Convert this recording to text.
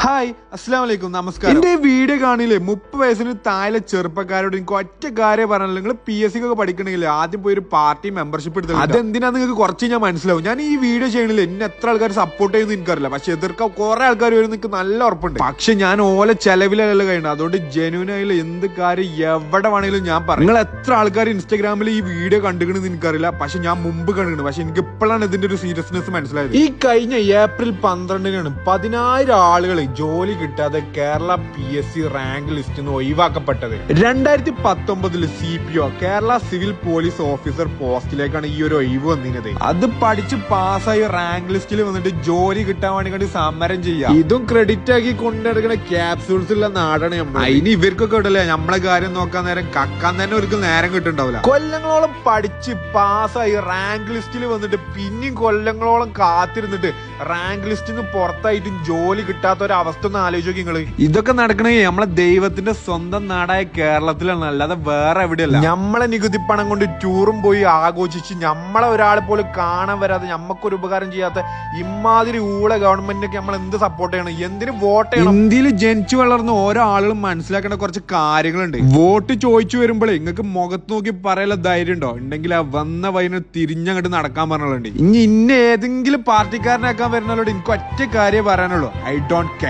Hi അസ്സലാമു അലൈക്കും നമസ്കാരം. എന്റെ വീഡിയോ കാണില്ലേ 30 വയസ്സിന് താഴെ ചെറുപ്പക്കാരോട് എനിക്ക് ഒറ്റ കാര്യം പറഞ്ഞാൽ നിങ്ങൾ PSC ഒക്കെ പഠിക്കണമെങ്കിൽ ആദ്യം പോയി ഒരു പാർട്ടി മെമ്പർഷിപ്പ് എടുത്തത്. അതെന്തിനാന്ന് നിങ്ങൾക്ക് കുറച്ച് ഞാൻ മനസ്സിലാവും. ഞാൻ ഈ വീഡിയോ ചെയ്യണില്ല എന്നെ എത്ര ആൾക്കാർ സപ്പോർട്ട് ചെയ്യുന്നു എനിക്കറിയില്ല, പക്ഷെ എതിർക്കാൻ കുറെ ആൾക്കാർ വരും എനിക്ക് നല്ല ഉറപ്പുണ്ട്. പക്ഷെ ഞാൻ ഓലെ ചെലവിലല്ല കഴിയുന്നത്, അതുകൊണ്ട് ജെന്യൂൻ ആയാലും എന്ത് കാര്യം എവിടെ വേണമെങ്കിലും ഞാൻ പറയും. നിങ്ങൾ എത്ര ആൾക്കാർ ഇൻസ്റ്റാഗ്രാമിൽ ഈ വീഡിയോ കണ്ടുകണെന്ന് എനിക്കറിയില്ല, പക്ഷെ ഞാൻ മുമ്പ് കണ്ടുകണ്. പക്ഷെ എനിക്ക് ഇപ്പോഴാണ് ഇതിന്റെ ഒരു സീരിയസ്നെസ് മനസ്സിലായത്. ഈ കഴിഞ്ഞ ഏപ്രിൽ 12-നാണ് 10,000 ആളുകൾ ജോലി കിട്ടാതെ കേരള PSC റാങ്ക് ലിസ്റ്റിൽ നിന്ന് ഒഴിവാക്കപ്പെട്ടത്. 2019 CPO Kerala civil police officer പോസ്റ്റിലേക്കാണ് ഈ ഒരു ഒഴിവ് വന്നിരുന്നത്. അത് പഠിച്ച് പാസ്സായി റാങ്ക് ലിസ്റ്റിൽ വന്നിട്ട് ജോലി കിട്ടാൻ വേണ്ടി സമരം ചെയ്യാം. ഇതും ക്രെഡിറ്റ് ആക്കി കൊണ്ടെടുക്കുന്ന ക്യാപ്സ്യൂൾസ് ഉള്ള നാടാണ് നമ്മൾ. ഇനി ഇവർക്കൊക്കെ ഇടല്ലേ നമ്മളെ കാര്യം നോക്കാൻ നേരം കക്കാൻ തന്നെ ഒരിക്കലും നേരം കിട്ടുണ്ടാവില്ല. കൊല്ലങ്ങളോളം പഠിച്ച് പാസ്സായി റാങ്ക് ലിസ്റ്റിൽ വന്നിട്ട് പിന്നെയും കൊല്ലങ്ങളോളം കാത്തിരുന്നിട്ട് റാങ്ക് ലിസ്റ്റിൽ നിന്ന് പുറത്തായിട്ടും ജോലി കിട്ടാത്ത ഒരു അവസ്ഥ ഒന്ന് ആലോചിക്കും നിങ്ങള്. ഇതൊക്കെ നടക്കണേ നമ്മളെ ദൈവത്തിന്റെ സ്വന്തം നാടായ കേരളത്തിലാണ്, അല്ലാതെ വേറെ എവിടെയല്ല. നമ്മളെ നികുതി പണം കൊണ്ട് ടൂറും പോയി ആഘോഷിച്ച് നമ്മളെ ഒരാളെ പോലും കാണാൻ വരാതെ നമുക്കൊരു ഉപകാരം ചെയ്യാത്ത ഇമാതിരി ഊള ഗവൺമെന്റിനൊക്കെ നമ്മൾ എന്ത് സപ്പോർട്ട് ചെയ്യണം, എന്തിനു വോട്ട് ചെയ്യണം? ഇന്ത്യയിൽ ജനിച്ചു വളർന്ന ഓരോ ആളുകളും മനസ്സിലാക്കേണ്ട കുറച്ച് കാര്യങ്ങളുണ്ട്. വോട്ട് ചോദിച്ചു വരുമ്പോഴേ നിങ്ങൾക്ക് മുഖത്ത് നോക്കി പറയാനുള്ള ധൈര്യം ഉണ്ടോ? ഉണ്ടെങ്കിൽ ആ വന്ന വൈകിട്ട് തിരിഞ്ഞങ്ങോട്ട് നടക്കാൻ പറഞ്ഞുണ്ട്. ഇനി ഏതെങ്കിലും പാർട്ടിക്കാരനാക്കാൻ വരുന്നവരോട് എനിക്ക് ഒറ്റ കാര്യം പറയാനുള്ളൂ, ഐ ഡോണ്ട് കെയർ.